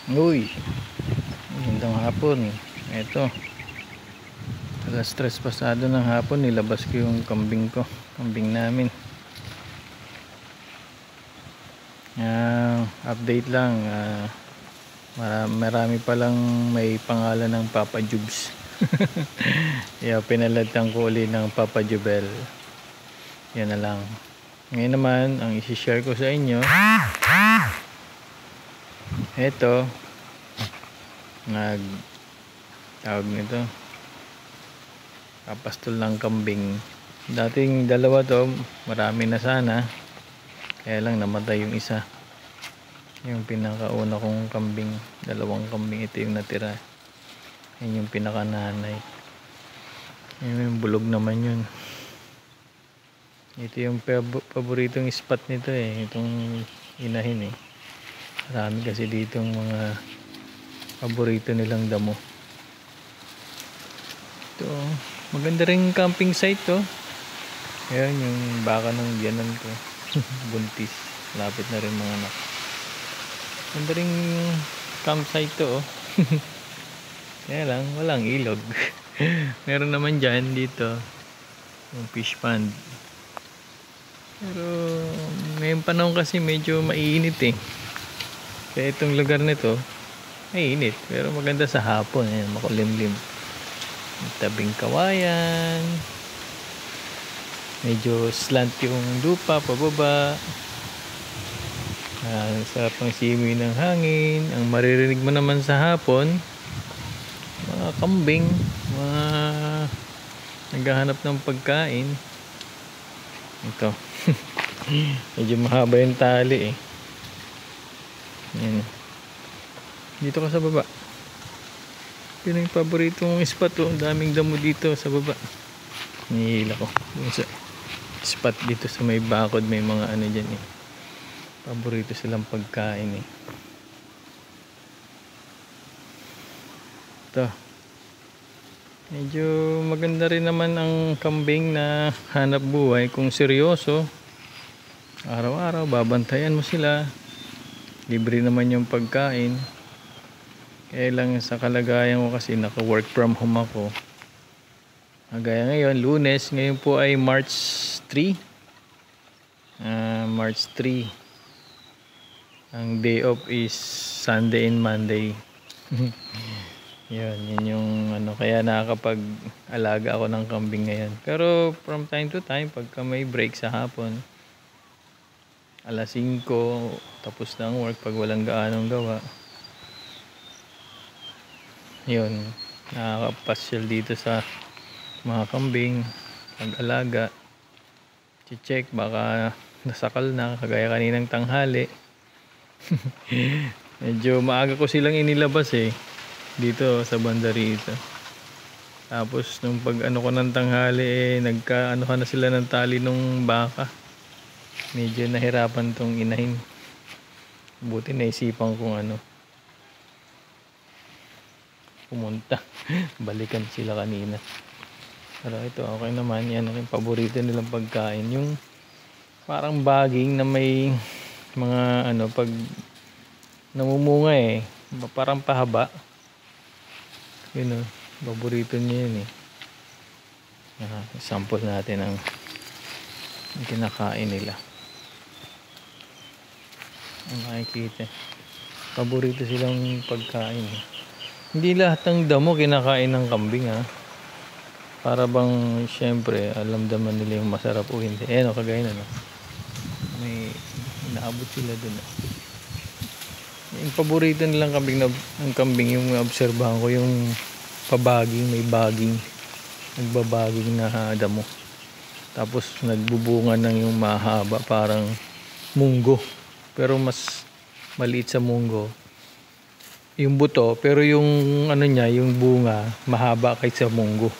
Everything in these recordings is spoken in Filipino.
Uy, magandang hapon. Eto, alas 3 pasado ng hapon, nilabas ko yung kambing ko, kambing namin. Update lang, marami palang may pangalan ng Papa Jubes. Kaya pinalatan ko ulit ng Papa Jubel. Yan na lang. Ngayon naman, ang isi-share ko sa inyo, eto, tawag nito, kapastol ng kambing. Dating dalawa to, marami na sana, kaya lang namatay yung isa, yung pinakauna kong kambing. Dalawang kambing, ito yung natira. Yan yung pinakananay. Yung bulog naman yun. Ito yung paboritong spot nito itong inahin marami kasi ditong mga paborito nilang damo. Ito, maganda rin camping site to. Ayan yung baka ng biyanan ko. Buntis, lapit na rin mga anak. Maganda rin campsite to kaya lang walang ilog. Meron naman dyan dito yung fish pond, pero ngayong panahon kasi medyo mainit kaya itong lugar nito mainit, pero maganda sa hapon. Ayan, makulimlim, tabing kawayan, medyo slant yung lupa pababa. Sarap ng simoy ng hangin. Ang maririnig mo naman sa hapon, mga kambing, mga naghahanap ng pagkain. Ito medyo mahaba yung tali Yan. Dito ka sa baba. Yun yung paboritong spot Ang daming damo dito sa baba. Nihila ko yung sa spot dito sa may bakod. May mga ano dyan paborito silang pagkain Ito, medyo maganda rin naman ang kambing na hanap buhay. Kung seryoso, araw-araw babantayan mo sila, libre naman yung pagkain. Kaya lang sa kalagayan ko kasi naka work from home ako. Gaya ngayon, Lunes, ngayon po ay March 3. March 3. Ang day off is Sunday and Monday. yun yung kaya nakakapag-alaga ako ng kambing ngayon. Pero from time to time, pagka may break sa hapon, alas 5, tapos na ang work, pag walang gaanong gawa, yun, nakakapasyal dito sa mga kambing, pag-alaga, check baka nasakal na, kagaya kaninang tanghali. Medyo maaga ko silang inilabas dito sa banda rito. Tapos nung pag ko ng tanghali nagka-ano na sila ng tali nung baka. Medyo nahirapan tong inahin. Buti naisipan kong pumunta. Balikan sila kanina. Pero ito okay naman. Yan ang paborito nilang pagkain. Yung parang baging na may mga pag namumunga parang pahaba. Yun paborito niya yun sample natin ang kinakain nila. Ang makikita, paborito silang pagkain Hindi lahat ng damo kinakain ng kambing para bang syempre alam naman nila yung masarap o hindi. Kagaya na may naabot sila dun yung paborito nilang kambing yung obserbahan ko, yung pabaging, may baging, nagbabaging na damo, tapos nagbubunga ng yung mahaba parang munggo, pero mas maliit sa munggo yung buto, pero yung niya, yung bunga mahaba kaysa munggo.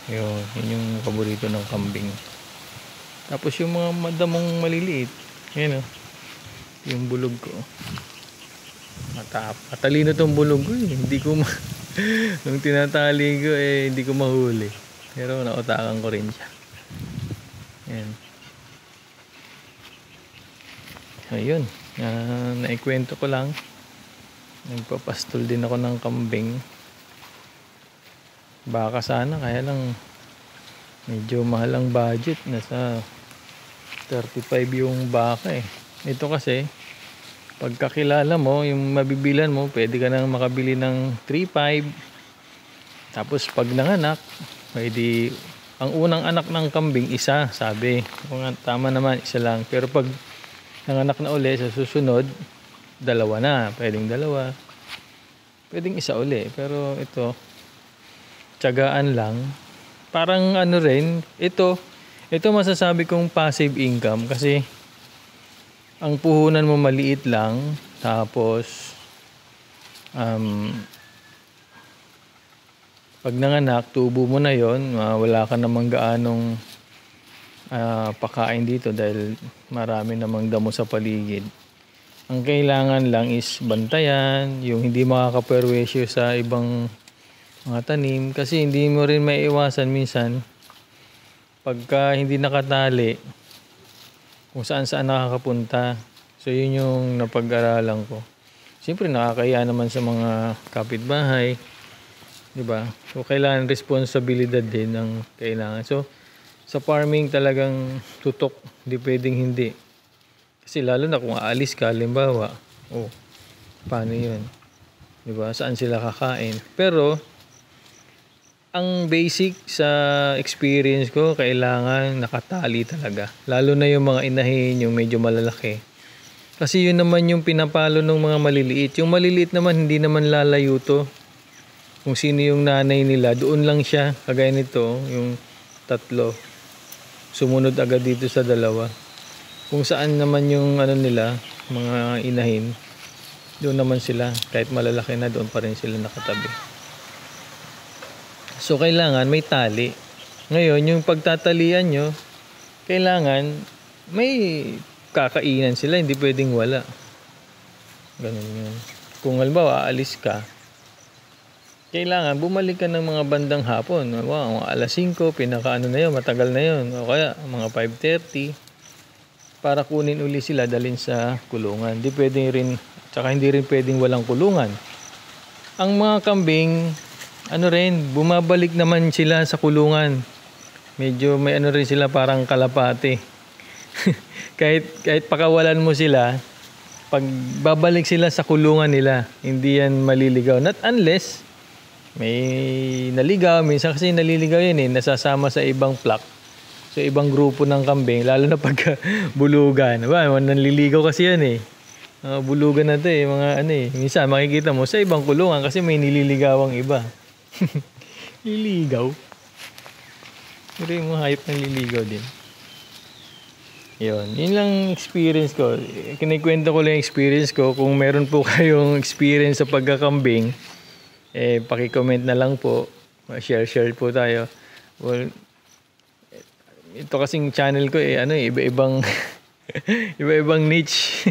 Yun yung paborito ng kambing. Tapos yung mga madamong maliliit, yung bulog ko, matalino tong bulog ko hindi ko nung tinatali ko hindi ko mahuli, pero nautakan ko rin siya. Ayun, naikwento ko lang Nagpapastol din ako ng kambing. Baka sana, kaya lang medyo mahal ang budget. Nasa 35 yung baka eh. Ito kasi, pagkakilala mo, yung mabibilan mo, pwede ka nang makabili ng 3.5. Tapos pag nanganak, pwede, ang unang anak ng kambing, isa, sabi. Kung tama naman, isa lang. Pero pag nanganak na uli, sa susunod, dalawa na. Pwedeng dalawa. Pwedeng isa uli. Pero ito, tiyagaan lang. Parang ano rin, ito masasabi kong passive income kasi ang puhunan mo maliit lang, tapos pag nanganak, tubo mo na yon, wala ka namang gaanong pakain dito dahil marami namang damo sa paligid. Ang kailangan lang is bantayan, yung hindi makakaperwisyo sa ibang mga tanim, kasi hindi mo rin maiiwasan minsan pagka hindi nakatali kung saan nakakapunta. So yun yung napag-aralan ko. Siyempre nakakahiya naman sa mga kapitbahay, di ba? So kailangan responsibilidad din ng kailangan. So sa farming talagang tutok, hindi pwedeng hindi. Kasi lalo na kung aalis ka, halimbawa, paano yun? Di ba? Saan sila kakain? Pero ang basic sa experience ko, kailangan nakatali talaga. Lalo na yung mga inahin, yung medyo malalaki. Kasi yun naman yung pinapalo ng mga maliliit. Yung maliliit naman, hindi naman lalayo to. Kung sino yung nanay nila, doon lang siya. Kagaya nito, yung tatlo. Sumunod agad dito sa dalawa. Kung saan naman yung ano nila, mga inahin, doon naman sila. Kahit malalaki na, doon pa rin sila nakatabi. So kailangan may tali. Ngayon, yung pagtatalian nyo, kailangan may kakainan sila, hindi pwedeng wala. Ganun yun. Kung halimbawa aalis ka, kailangan bumalik ka ng mga bandang hapon. Mga alas 5, pinakaano na yun, matagal na yun. O kaya mga 5:30 para kunin uli sila, dalhin sa kulungan. Hindi pwedeng rin, tsaka hindi rin pwedeng walang kulungan. Ang mga kambing, bumabalik naman sila sa kulungan. Medyo may rin sila, parang kalapate. kahit pakawalan mo sila, pag babalik sila sa kulungan nila, hindi yan maliligaw. Not unless may naligaw. Minsan kasi naliligaw yan nasasama sa ibang flock. So ibang grupo ng kambing, lalo na pag bulugan. Nanliligaw kasi yan bulugan na to mga minsan makikita mo sa ibang kulungan kasi may nililigawang iba. Liligaw. Pero yung mga hayop ng liligaw din. Yun lang experience ko. Kinikwento ko lang yung experience ko. Kung meron po kayong experience sa pagkakambing, paki-comment na lang po. Share po tayo. Well, ito kasing channel ko iba-ibang iba-ibang niche.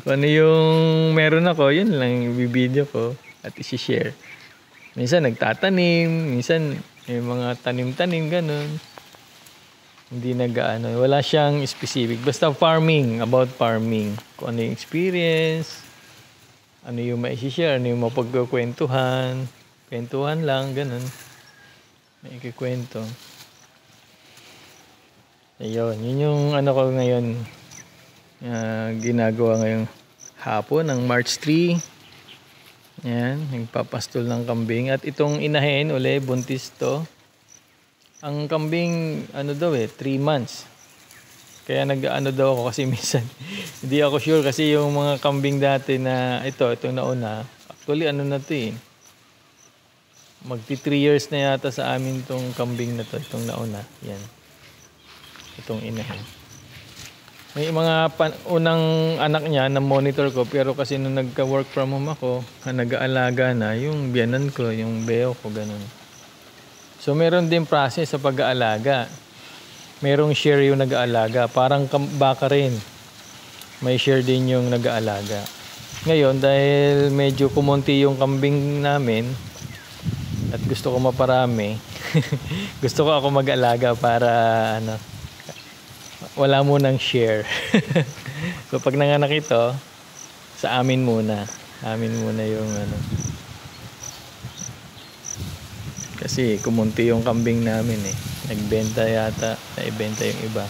Kung ano yung meron ako, yun lang yung video ko at i-share. Minsan nagtatanim, minsan may mga tanim-tanim ganun. Hindi wala siyang specific. Basta farming, about farming. Kung ano yung experience, ano yung mai-share, ano yung mapagkukwentuhan. Kwentuhan lang, ganun. May ikikwento. Ayun, yun yung ko ngayon. Ginagawa ngayong hapon ng March 3. Yan, nagpapastol ng kambing. At itong inahin, buntis to. Ang kambing, 3 months. Kaya daw ako kasi minsan. Hindi ako sure kasi yung mga kambing dati na, itong nauna. Actually, na to Magti 3 years na yata sa amin tong kambing na to. Itong nauna. Yan. Itong inahin. May mga unang anak niya na monitor ko, pero kasi nung nagka-work from home ako, nag-aalaga na yung biyanan ko, yung beo ko, ganun. So meron din process sa pag-aalaga. Merong share yung nag-aalaga, parang baka rin. May share din yung nag-aalaga. Ngayon, dahil medyo kumonti yung kambing namin, at gusto ko maparami, gusto ko ako mag-alaga para wala munang share. So pag nanganak ito, sa amin muna. Amin muna yung ano. Kasi kumunti yung kambing namin eh. Nagbenta yata, naibenta yung iba.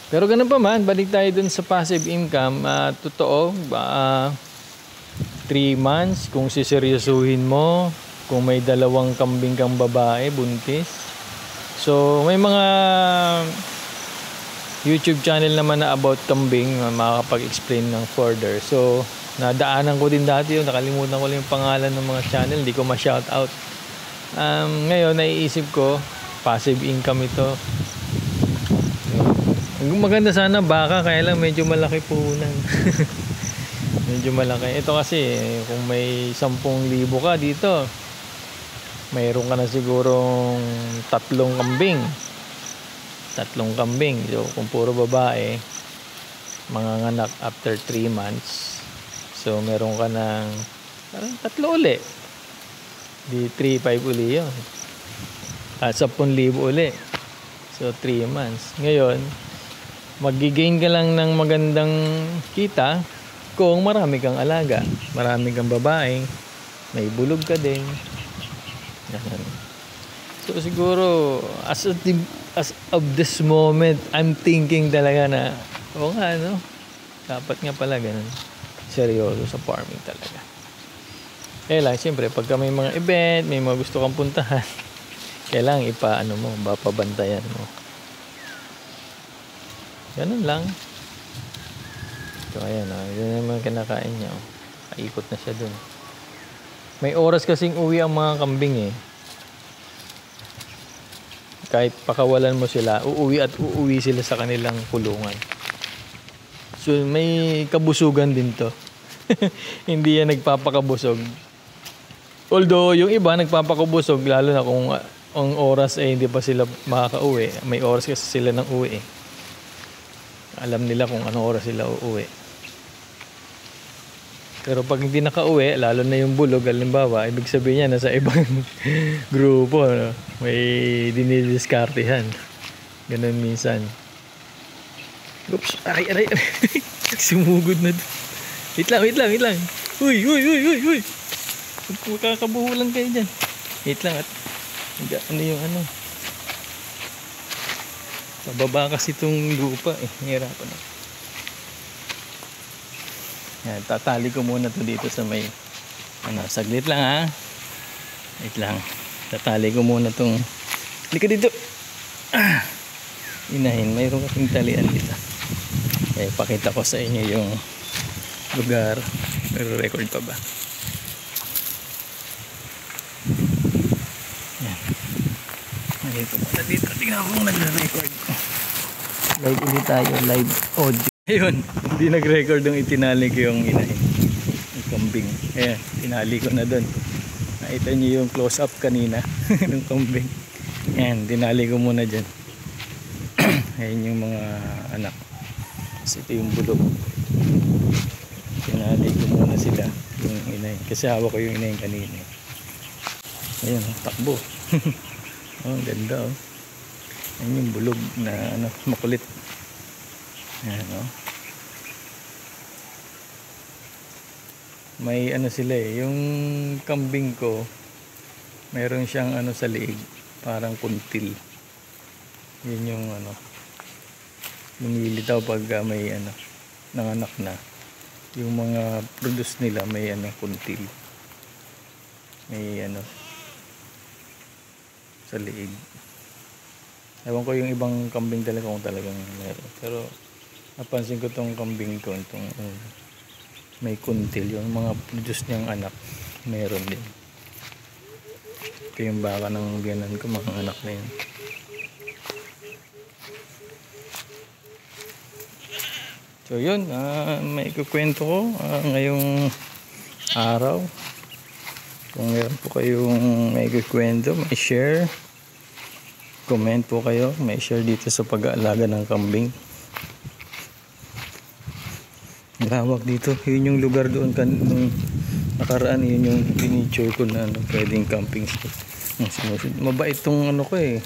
Pero ganun pa man, balik tayo dun sa passive income. Totoo, 3 months kung siseryosuhin mo, kung may 2 kambing kang babae, buntis. So, may mga YouTube channel naman na about kambing, makakapag-explain ng further. So, nadaanan ko din dati yun, nakalimutan ko lang yung pangalan ng mga channel, hindi ko ma-shout out. Ngayon, naiisip ko, passive income ito. Maganda sana baka, kaya lang medyo malaki puhunan. Medyo malaki. Ito kasi, kung may 10,000 ka dito, mayroon ka na sigurong 3 kambing. 3 kambing. So, kung puro babae, manganganak after 3 months. So, meron ka ng parang 3 uli. Di 3,500 uli yun. At 10,000 uli. So, 3 months. Ngayon, magigain ka lang ng magandang kita kung marami kang alaga. Marami kang babae. May bulog ka din. So siguro as of this moment, I'm thinking talaga na nga no, dapat nga pala ganun, seryoso sa farming talaga. Lang siyempre pagka may mga event, may mga gusto kang puntahan, kailangan pabantayan mo. Ganun lang. So ayan yun naman kinakain niya. Paikot na siya dun. May oras kasing uwi ang mga kambing eh. Kahit pakawalan mo sila, uuwi sila sa kanilang kulungan. So may kabusugan din to. Hindi yan nagpapakabusog. Although yung iba nagpapakabusog, lalo na kung ang oras hindi pa sila makakauwi. May oras kasi sila ng uwi eh. Alam nila kung anong oras sila uuwi. Pero pag hindi nakauwi, lalo na yung bulog, halimbawa, ibig sabihin niya nasa ibang grupo, no? May dinidiskartehan. Ganun minsan. Oops, aray. Sumugod na doon. Wait lang. Uy. Magkakabuhulan kayo dyan. Wait lang at ano yung ano. Pababa kasi itong lupa eh. Nahirapan ako. Yan, tatali ko muna to dito sa may saglit lang ha. Wait lang. Tatali ko muna tong halika dito. Inahin, mayroon kasing talian dito. Pakita ko sa inyo yung lugar. Pero record pa ba? Yan. Dito muna dito. Tingnan ko kung nagre-record. Live ulit tayo. Live audio. Ayun, hindi nag-record yung itinali ko yung inahin. Yung kambing. Ayan, tinali ko na doon. Nakita niyo yung close-up kanina ng kambing. Ayan, tinali ko muna dyan. Ayan yung mga anak. Kasi ito yung bulog. Tinali ko muna sila yung inahin. Kasi hawak ko yung inahin kanina. Ayan, takbo. Oh, ganda oh. Ayan yung bulog na makulit. Ayan o. May sila eh. Yung kambing ko, mayroon siyang sa liig. Parang kuntil. Yun yung lumilitaw pag may nanganak na. Yung mga produce nila may kuntil. May sa liig. Ewan ko yung ibang kambing talaga kung talagang meron. Pero napansin ko tong kambing ko, itong may kuntil, yung mga produce niyang anak meron din. Ito yung baka ng biyanan ko, mga anak na yun. So yun, may ikukwento ko ngayong araw. Kung meron po kayong may ikukwento, may share, comment po kayo, may share dito sa pag-aalaga ng kambing. Lawak dito. Yun yung lugar doon nung nakaraan, yun yung pinicture ko na pwedeng camping spot. Mabait tong ko eh.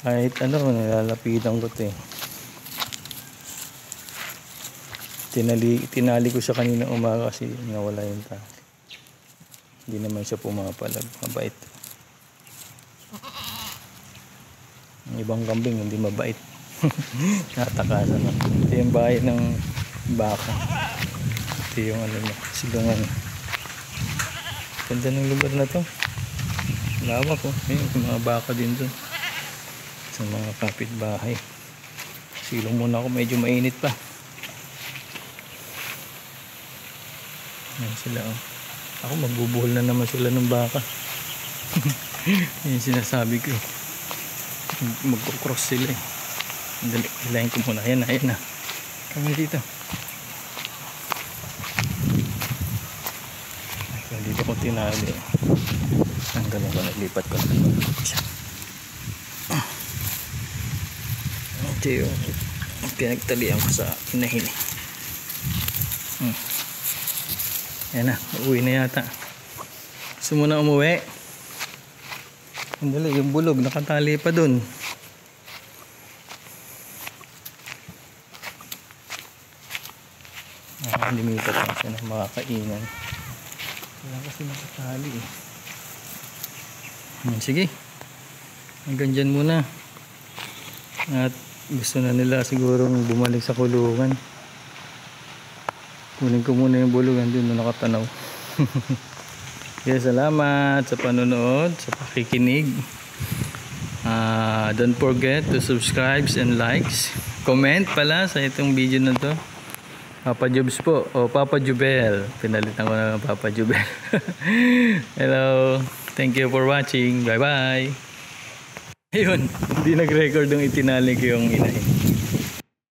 Kahit nilalapitan ko to eh. Tinali ko siya kanina umaga kasi nawala yung tali. Hindi naman siya pumapalag. Mabait. Ang ibang kambing hindi mabait. Natakasan na. Ito yung bahay ng baka. Ito yung ano niya, silungan. Ganda ng lugar na to. Lawak ko. Ayun, mga baka din dun. Sa mga kapitbahay. Silong muna ako, medyo mainit pa. Ayan sila oh. Ako magbubuhol na naman sila ng baka. Yan sinasabi ko eh. Magkukross sila eh. Dali, hilahin ko muna. Ayan na, ayan na. Kami dito. Dito ko tinali. Tanggalin ko, naglipat ko na. Ito yung pinagtalian ko sa inahin eh. Ayan na, uuwi na yata. Gusto mo na umuwi? Andali, yung bulog nakatali pa dun. Limitat lang siya ng mga kainan. Wala kasi nakatali eh. Sige, hanggang dyan muna. At gusto na nila sigurong bumalik sa kulungan. Kunin ko muna yung bulugan dun na nakatanaw. Kaya salamat sa panonood, sa pakikinig. Don't forget to subscribe and likes. Comment pala sa itong video na to. Papa Jobs po o Papa Jubel. Pinalitan ko na ng Papa Jubel. Hello. Thank you for watching. Bye bye. Ayun, hindi nag-record yung itinali ko yung inahin.